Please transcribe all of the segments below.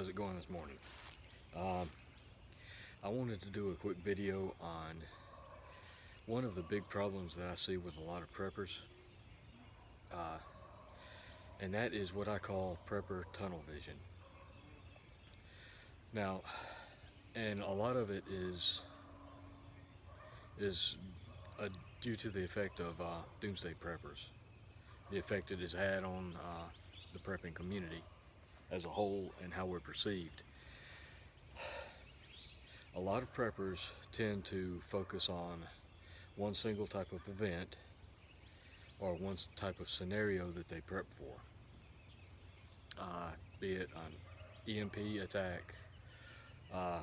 how's it going this morning? Um, I wanted to do a quick video on one of the big problems that I see with a lot of preppers, uh, and that is what I call prepper tunnel vision. Now, and a lot of it is uh, due to the effect of doomsday preppers, the effect it has had on the prepping community as a whole and how we're perceived. A lot of preppers tend to focus on one single type of event or one type of scenario that they prep for, be it an EMP attack, uh,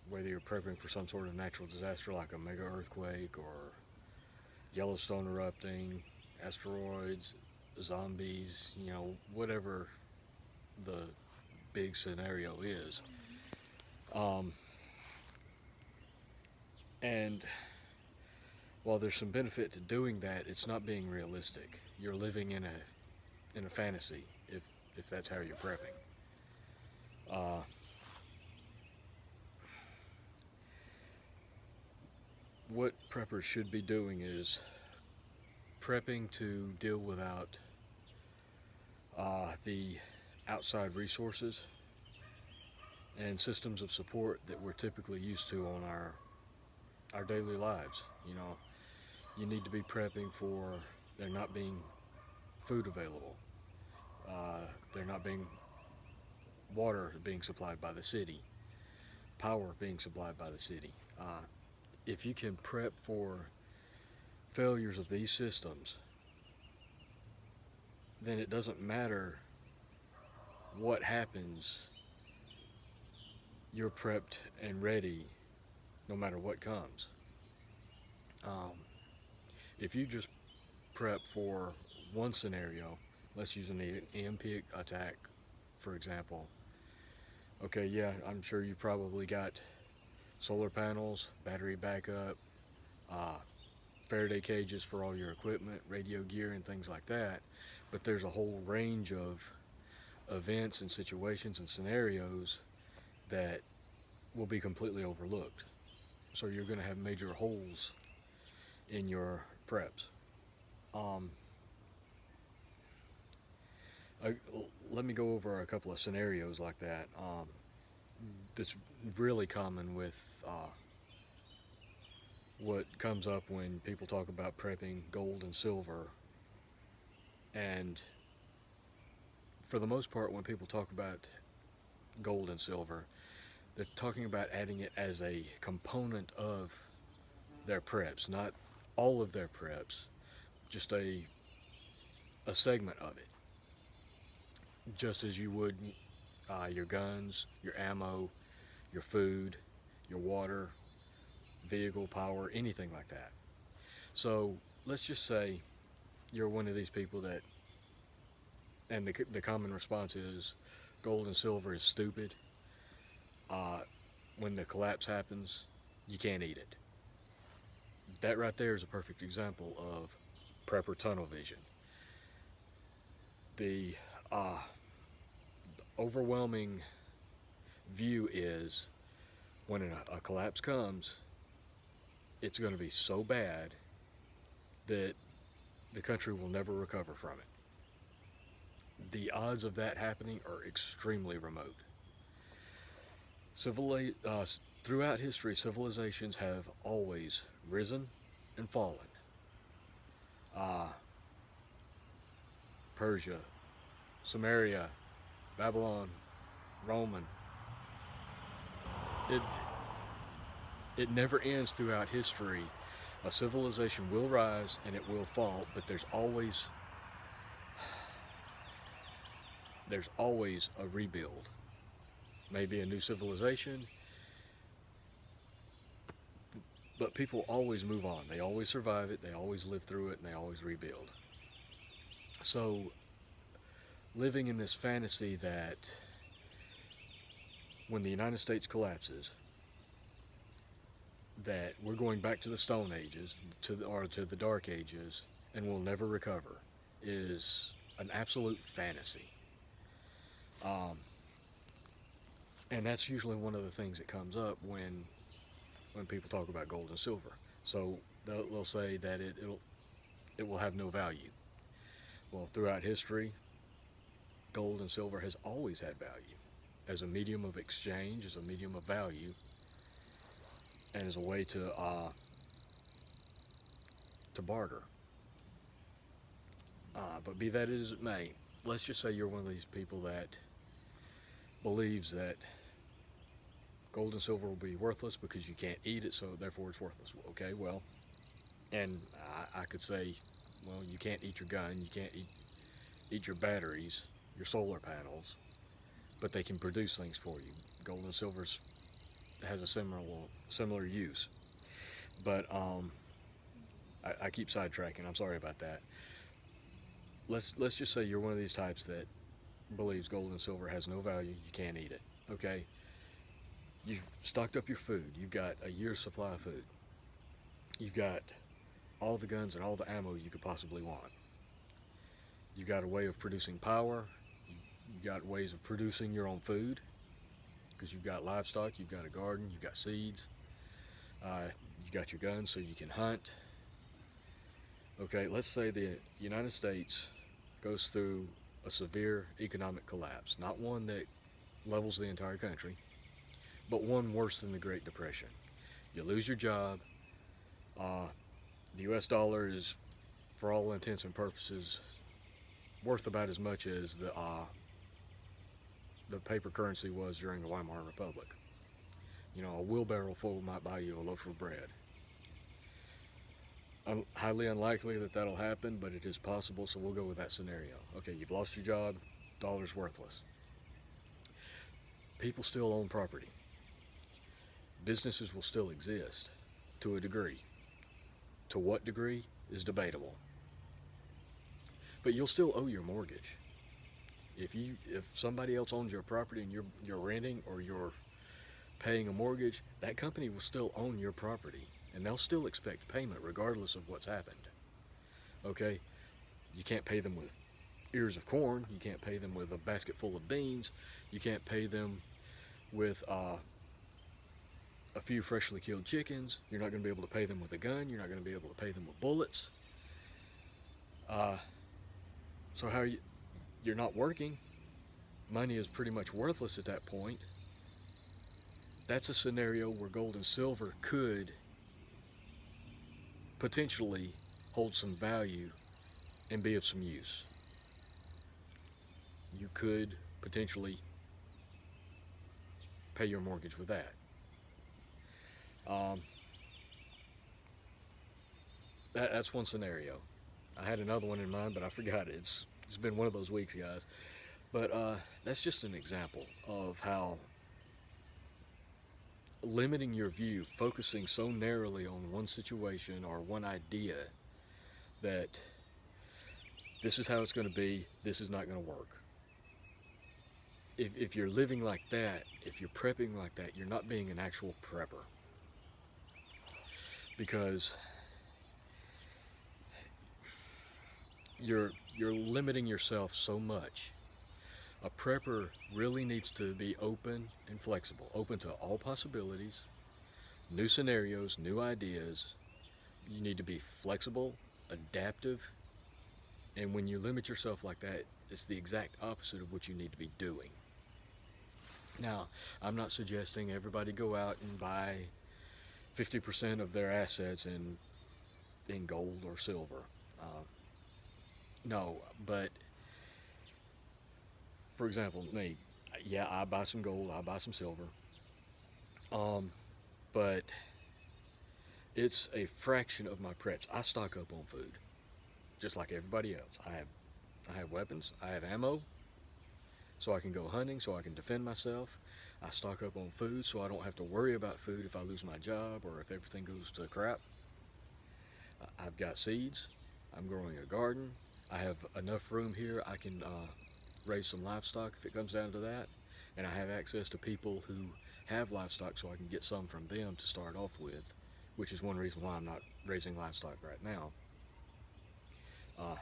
whether you're prepping for some sort of natural disaster like a mega earthquake or Yellowstone erupting, asteroids, zombies, whatever the big scenario is. Um, and while there's some benefit to doing that, it's not being realistic. You're living in a fantasy if that's how you're prepping. Uh, what preppers should be doing is prepping to deal without the outside resources and systems of support that we're typically used to on our daily lives. You need to be prepping for there not being food available, there not being water being supplied by the city, power being supplied by the city. If you can prep for failures of these systems, then it doesn't matter what happens, you're prepped and ready no matter what comes. If you just prep for one scenario, let's use an EMP attack for example. Okay, yeah, I'm sure you probably got solar panels, battery backup, uh, Faraday cages for all your equipment, radio gear, and things like that. But there's a whole range of events and situations and scenarios that will be completely overlooked. So you're going to have major holes in your preps. Um, uh, Let me go over a couple of scenarios like that. That's really common with what comes up when people talk about prepping gold and silver. And for the most part, when people talk about gold and silver, they're talking about adding it as a component of their preps, not all of their preps, just a segment of it. Just as you would your guns, your ammo, your food, your water, vehicle power, anything like that. So let's just say you're one of these people that, and the common response is gold and silver is stupid. Uh, when the collapse happens, you can't eat it. That right there is a perfect example of prepper tunnel vision. The overwhelming view is when a collapse comes, it's going to be so bad that the country will never recover from it. The odds of that happening are extremely remote. Throughout history, civilizations have always risen and fallen. Uh, Persia, Samaria, Babylon, Roman. It, it never ends throughout history. A civilization will rise and it will fall, but there's always a rebuild. Maybe a new civilization, but people always move on. They always survive it, they always live through it, and they always rebuild. So, living in this fantasy that when the United States collapses, that we're going back to the Stone Ages, or to the Dark Ages, and we'll never recover, is an absolute fantasy. Um, And that's usually one of the things that comes up when people talk about gold and silver. So they'll say that it will have no value. Well, throughout history, gold and silver has always had value as a medium of exchange, as a medium of value, and as a way to barter. But be that as it may, let's just say you're one of these people that believes that gold and silver will be worthless because you can't eat it, so therefore it's worthless. Okay, well, and I could say, well, you can't eat your gun, you can't eat your batteries, your solar panels, but they can produce things for you. Gold and silver has a similar use. But I keep sidetracking. I'm sorry about that. Let's just say you're one of these types that believes gold and silver has no value. You can't eat it. Okay. You've stocked up your food. You've got a year's supply of food. You've got all the guns and all the ammo you could possibly want. You've got a way of producing power. You've got ways of producing your own food because you've got livestock, you've got a garden, you've got seeds, you've got your guns so you can hunt. Okay, let's say the United States goes through a severe economic collapse, not one that levels the entire country, but one worse than the Great Depression. You lose your job. The US dollar is, for all intents and purposes, worth about as much as the paper currency was during the Weimar Republic. You know, a wheelbarrow full might buy you a loaf of bread. Highly unlikely that that'll happen, but it is possible, so we'll go with that scenario. Okay, you've lost your job, dollar's worthless. People still own property. Businesses will still exist to a degree. To what degree is debatable. But you'll still owe your mortgage. If somebody else owns your property and you're renting or you're paying a mortgage, that company will still own your property and they'll still expect payment regardless of what's happened. Okay? You can't pay them with ears of corn, you can't pay them with a basket full of beans, you can't pay them with a few freshly killed chickens, you're not going to be able to pay them with a gun, you're not going to be able to pay them with bullets. So you're not working, money is pretty much worthless at that point. That's a scenario where gold and silver could potentially hold some value and be of some use. You could potentially pay your mortgage with that. That's one scenario. I had another one in mind, but I forgot it. It's been one of those weeks, guys. But that's just an example of how limiting your view, focusing so narrowly on one situation or one idea that this is how it's going to be, this is not going to work. If you're living like that, if you're prepping like that, you're not being an actual prepper. Because you're limiting yourself so much. A prepper really needs to be open and flexible, open to all possibilities, new scenarios, new ideas. You need to be flexible, adaptive, and when you limit yourself like that, it's the exact opposite of what you need to be doing. Now, I'm not suggesting everybody go out and buy 50% of their assets in gold or silver. No, but for example, me, yeah, I buy some gold, I buy some silver, but it's a fraction of my preps. I stock up on food, just like everybody else. I have weapons, I have ammo, so I can go hunting, so I can defend myself. I stock up on food, so I don't have to worry about food if I lose my job or if everything goes to crap. I've got seeds. I'm growing a garden. I have enough room here. I can raise some livestock if it comes down to that. And I have access to people who have livestock, so I can get some from them to start off with, which is one reason why I'm not raising livestock right now.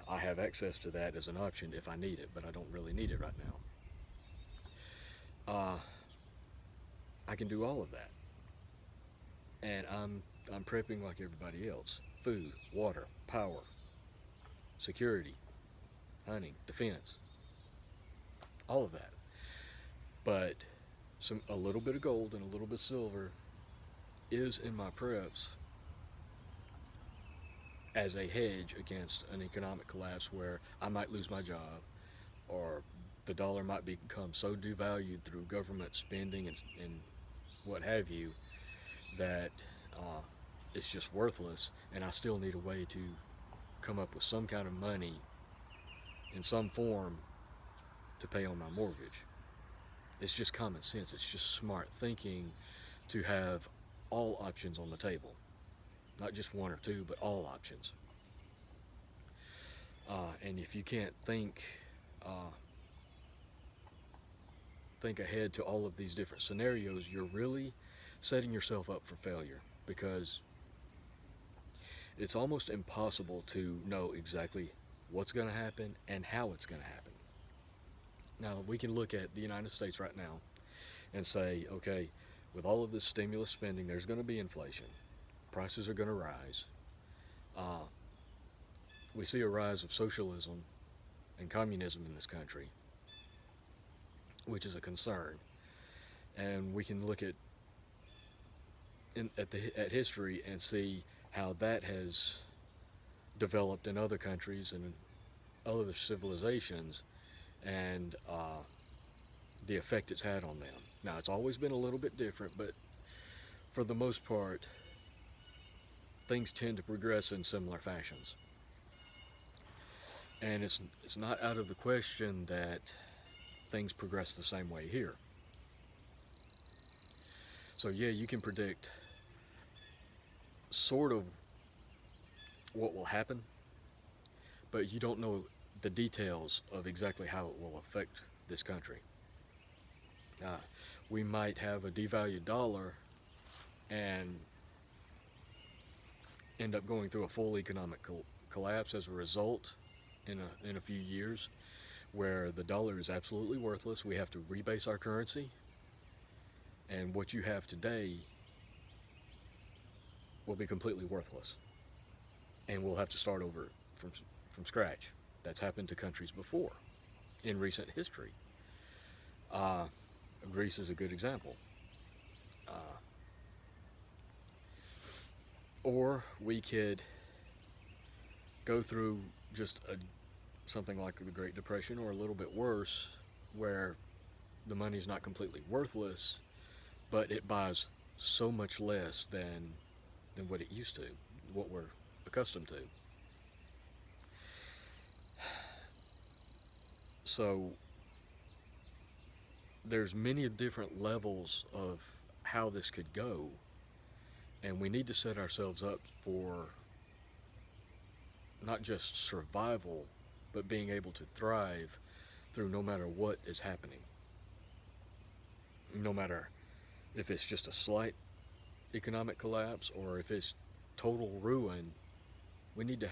I have access to that as an option if I need it, but I don't really need it right now. I can do all of that, and I'm prepping like everybody else: food, water, power, security, hunting, defense, all of that. But a little bit of gold and a little bit of silver is in my preps as a hedge against an economic collapse where I might lose my job, or the dollar might become so devalued through government spending and what have you that uh, it's just worthless, and I still need a way to come up with some kind of money in some form to pay on my mortgage. It's just common sense. It's just smart thinking to have all options on the table, not just one or two, but all options. And if you can't uh, think ahead to all of these different scenarios, you're really setting yourself up for failure, because it's almost impossible to know exactly what's going to happen and how it's going to happen. Now, we can look at the United States right now and say, okay, with all of this stimulus spending, there's going to be inflation. Prices are going to rise. Uh, we see a rise of socialism and communism in this country, which is a concern. And we can look at history and see how that has developed in other countries and other civilizations, and the effect it's had on them. Now, it's always been a little bit different, but for the most part, things tend to progress in similar fashions. And it's not out of the question that things progress the same way here. So yeah, you can predict sort of what will happen, but you don't know the details of exactly how it will affect this country. Uh, we might have a devalued dollar and end up going through a full economic collapse as a result in a few years, where the dollar is absolutely worthless. We have to rebase our currency, and what you have today will be completely worthless, and we'll have to start over from scratch. That's happened to countries before in recent history. Uh, Greece is a good example. Uh, or we could go through just something like the Great Depression, or a little bit worse, where the money's not completely worthless, but it buys so much less than what it used to, what we're accustomed to. So there's many different levels of how this could go, and we need to set ourselves up for not just survival, but being able to thrive through no matter what is happening. No matter if it's just a slight economic collapse or if it's total ruin, we need to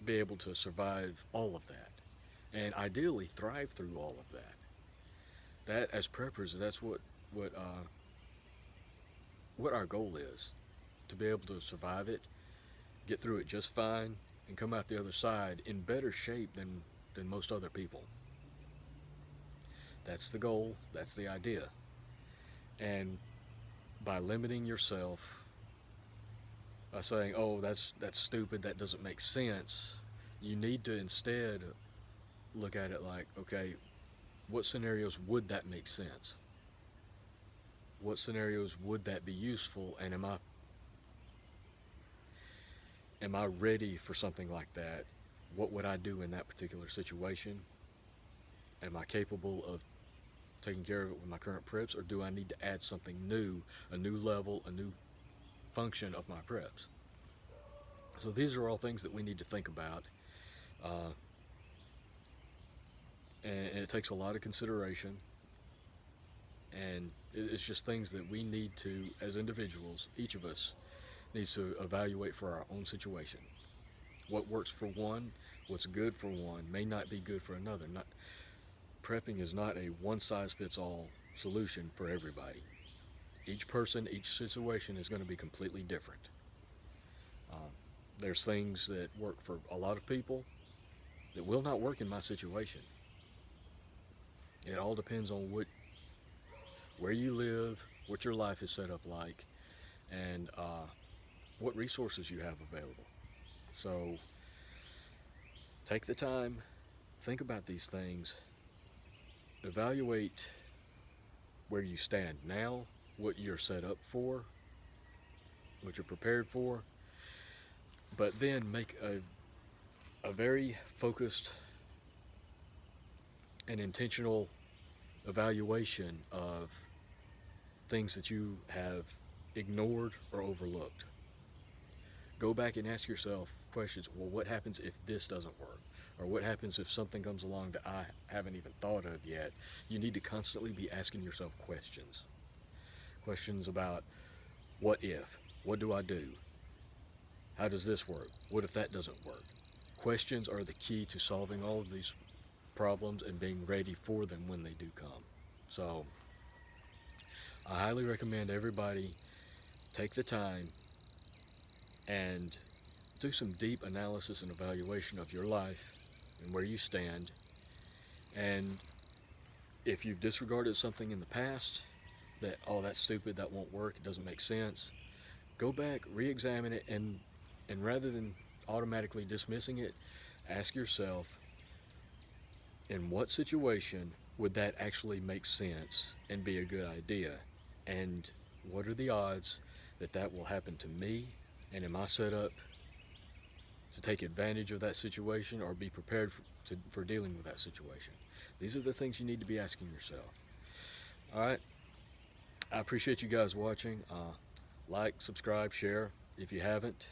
be able to survive all of that, and ideally thrive through all of that. That, as preppers, that's what uh, what our goal is: to be able to survive it, get through it just fine, and come out the other side in better shape than most other people. That's the goal. That's the idea. And by limiting yourself, by saying, "Oh, that's stupid. That doesn't make sense," you need to instead look at it like, okay, what scenarios would that make sense? What scenarios would that be useful? And am I ready for something like that? What would I do in that particular situation? Am I capable of taking care of it with my current preps, or do I need to add something new, a new level, a new function of my preps? So these are all things that we need to think about, uh, and it takes a lot of consideration, and it's just things that we need to, as individuals, each of us needs to evaluate for our own situation. What works for one, what's good for one, may not be good for another. Prepping is not a one-size-fits-all solution for everybody. Each person, each situation is going to be completely different. There's things that work for a lot of people that will not work in my situation. It all depends on where you live, what your life is set up like, and what resources you have available. So take the time, think about these things, evaluate where you stand now, what you're set up for, what you're prepared for, but then make a very focused and intentional evaluation of things that you have ignored or overlooked. Go back and ask yourself questions. Well, what happens if this doesn't work? Or what happens if something comes along that I haven't even thought of yet? You need to constantly be asking yourself questions. Questions about what if? What do I do? How does this work? What if that doesn't work? Questions are the key to solving all of these problems and being ready for them when they do come. So I highly recommend everybody take the time and do some deep analysis and evaluation of your life and where you stand. And if you've disregarded something in the past that, oh, that's stupid, that won't work, it doesn't make sense, go back, re-examine it, and rather than automatically dismissing it, ask yourself, in what situation would that actually make sense and be a good idea? And what are the odds that that will happen to me? And am I set up to take advantage of that situation or be prepared for dealing with that situation? These are the things you need to be asking yourself. All right. I appreciate you guys watching. Like, subscribe, share if you haven't.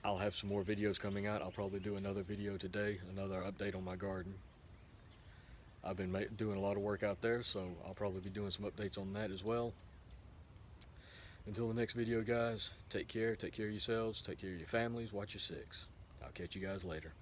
I'll have some more videos coming out. I'll probably do another video today, another update on my garden. I've been doing a lot of work out there, so I'll probably be doing some updates on that as well. Until the next video, guys, take care of yourselves, take care of your families, watch your six. I'll catch you guys later.